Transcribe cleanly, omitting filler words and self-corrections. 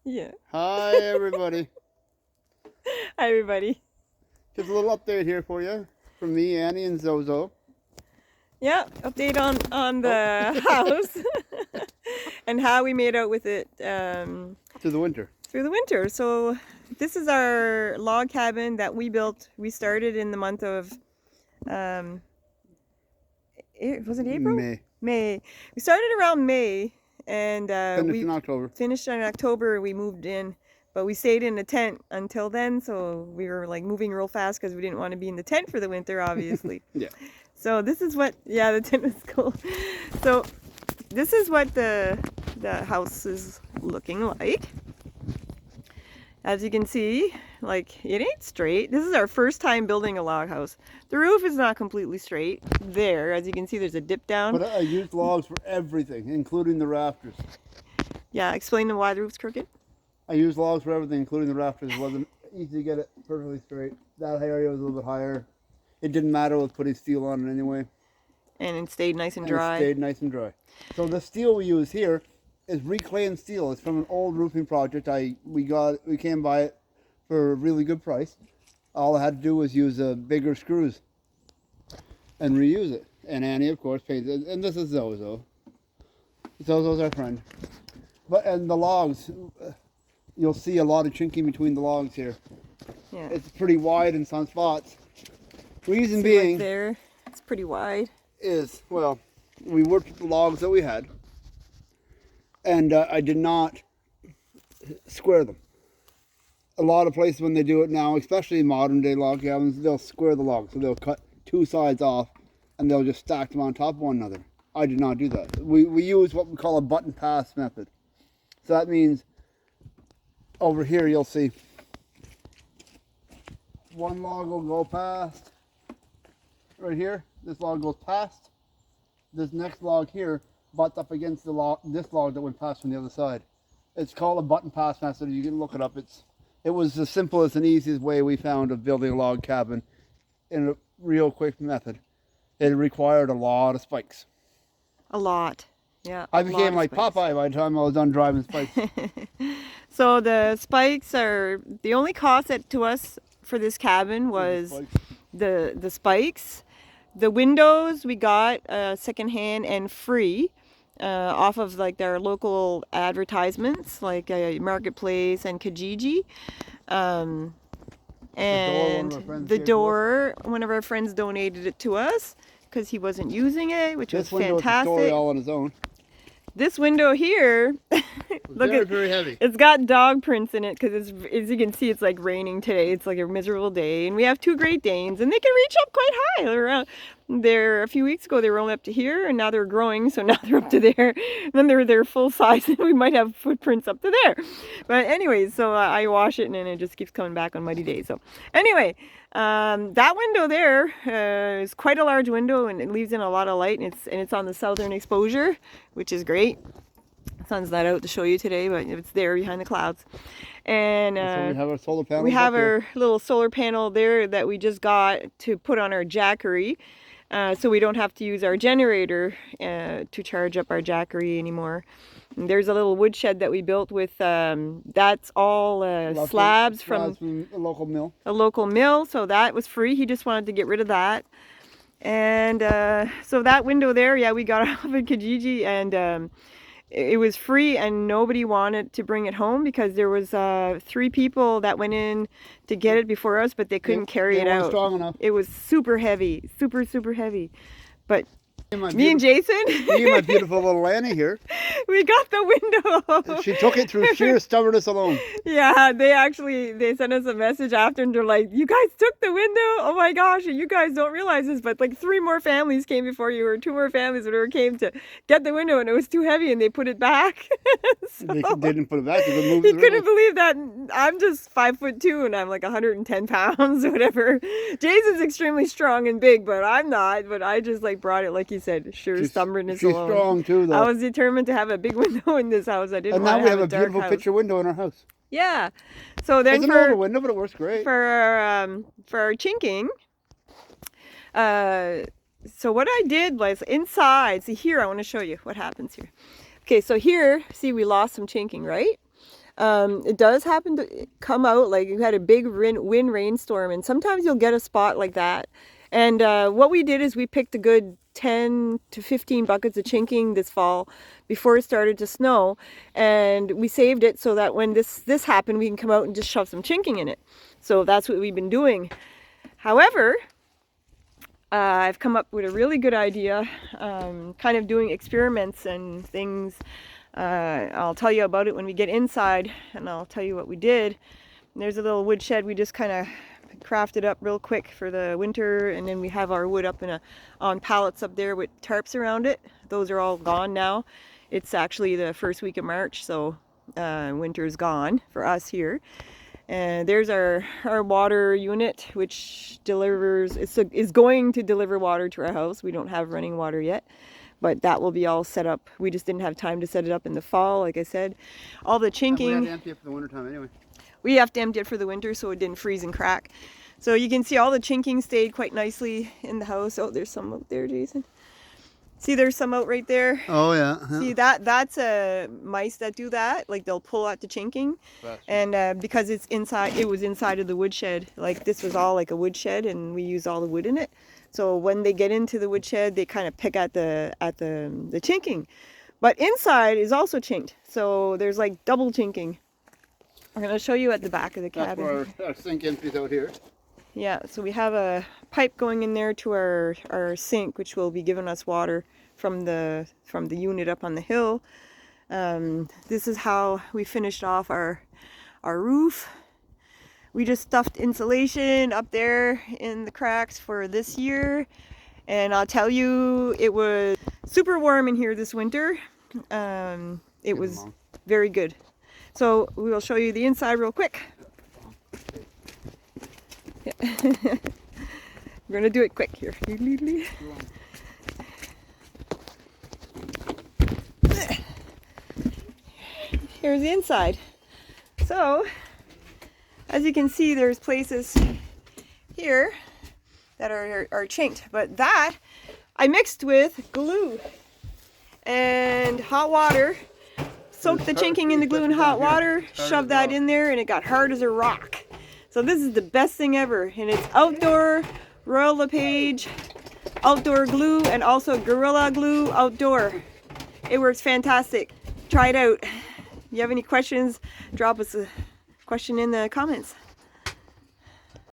Yeah. Hi, everybody. Hi, everybody. Just a little update here for you from me, Annie, and Zozo. Yeah, update on the house and how we made out with it To the winter. through the winter. So this is our log cabin that we built. We started in the month of, um, was it April? May. May. We started around May and Finished we in October. finished in October. We moved in, but we stayed in a tent until then. So we were like moving real fast because we didn't want to be in the tent for the winter, obviously. Yeah. So this is what, yeah, the tent is cool. So this is what the house is looking like. As you can see, like, it ain't straight. This is our first time building a log house. The roof is not completely straight. There, as you can see, there's a dip down. But I used logs for everything, including the rafters. Yeah, explain why the roof's crooked. I used logs for everything, including the rafters. It wasn't easy to get it perfectly straight. That area was a little bit higher. It didn't matter with putting steel on it anyway. And it stayed nice and And dry. it stayed nice and dry. So the steel we use here is reclaimed steel. It's from an old roofing project. We came by it for a really good price. All I had to do was use bigger screws and reuse it. And Annie, of course, paid it. And this is Zozo. Zozo's our friend. And the logs, you'll see a lot of chinking between the logs here. Yeah. It's pretty wide in some spots. Reason See, being like there, it's pretty wide. is, well, we worked with the logs that we had, and I did not square them. A lot of places when they do it now, especially modern day log cabins, they'll square the logs. So they'll cut two sides off and they'll just stack them on top of one another. I did not do that. We use what we call a button pass method. So that means over here you'll see one log will go past right here. This log goes past. This next log here butts up against this log that went past from the other side. It's called a button pass method. You can look it up. It was the simplest and easiest way we found of building a log cabin in a real quick method. It required a lot of spikes. A lot. Yeah. I became like Popeye by the time I was done driving spikes. So the spikes are the only cost to us for this cabin was the spikes. The windows we got secondhand and free off of like their local advertisements like Marketplace and Kijiji. And the door, one of our friends donated it to us because he wasn't using it, which was fantastic. This window is a story all on its own. This window here, look at, very heavy. It's got dog prints in it because as you can see, it's like raining today. It's like a miserable day, and we have two Great Danes, and they can reach up quite high. They're a few weeks ago they were only up to here, and now they're growing, so now they're up to there. And then they're full size, and we might have footprints up to there. But anyways, so I wash it, and then it just keeps coming back on muddy days. So anyway, that window there is quite a large window, and it leaves in a lot of light, and it's on the southern exposure, which is great. The sun's not out to show you today, but it's there behind the clouds. And so we have our solar panel. We have our little solar panel there that we just got to put on our jackery, so we don't have to use our generator to charge up our jackery anymore. And there's a little woodshed that we built with, that's all slabs from a local mill. A local mill, so that was free. He just wanted to get rid of that. And so that window there, yeah, we got off at Kijiji, and it was free, and nobody wanted to bring it home because there was 3 people that went in to get it before us, but they couldn't carry it out. Strong enough. It was super heavy, super heavy. But me and Jason, me and my beautiful little Annie here, we got the window. She took it through sheer stubbornness alone. Yeah, they sent us a message after, and they're like, you guys took the window? Oh my gosh, you guys don't realize this, but like 3 more families came before you, or 2 more families came to get the window, and it was too heavy, and they put it back. So, they didn't put it back. He couldn't believe that. I'm just 5'2", and I'm like 110 pounds, whatever. Jason's extremely strong and big, but I'm not. But I just like brought it, like you said, stubbornness alone. She's strong too, though. I was determined to have a big window in this house. I didn't want to have a dark house. And now we have a beautiful picture window in our house. Yeah. So then it's an older window, but it works great. For our chinking, so what I did was inside, see here, I want to show you what happens here. Okay, so here, see we lost some chinking, right? It does happen to come out, like you had a big wind rainstorm, and sometimes you'll get a spot like that. And what we did is we picked a good 10 to 15 buckets of chinking this fall before it started to snow, and we saved it so that when this happened, we can come out and just shove some chinking in it. So that's what we've been doing. However, I've come up with a really good idea, kind of doing experiments and things. I'll tell you about it when we get inside, and I'll tell you what we did. And there's a little wood shed we just kind of crafted up real quick for the winter, and then we have our wood up on pallets up there with tarps around it. Those are all gone now. It's actually the first week of March, so winter's gone for us here. And there's our water unit, which delivers, is going to deliver water to our house. We don't have running water yet, but that will be all set up. We just didn't have time to set it up in the fall, like I said. All the chinking. And we have to empty it for the winter time anyway. We have to empty it for the winter so it didn't freeze and crack. So you can see all the chinking stayed quite nicely in the house. Oh, there's some out there, Jason. See, there's some out right there. Oh yeah. See, that's mice that do that. Like they'll pull out the chinking, and because it's inside, it was inside of the woodshed. Like this was all like a woodshed, and we use all the wood in it. So when they get into the woodshed, they kind of pick at the chinking. But inside is also chinked, so there's like double chinking. I'm gonna show you at the back of the cabin. That's where our sink empties out here. Yeah, so we have a pipe going in there to our sink, which will be giving us water from the unit up on the hill. This is how we finished off our roof. We just stuffed insulation up there in the cracks for this year, and I'll tell you, it was super warm in here this winter. It was very good. So we will show you the inside real quick. Yeah. We're gonna do it quick here. Here's the inside. So, as you can see, there's places here that are chinked, but that I mixed with glue and hot water. Soaked the chinking in the glue and hot water, shoved that in there, and it got hard as a rock. So this is the best thing ever, and it's outdoor, Royal LePage, outdoor glue, and also Gorilla Glue outdoor. It works fantastic. Try it out. If you have any questions, drop us a question in the comments.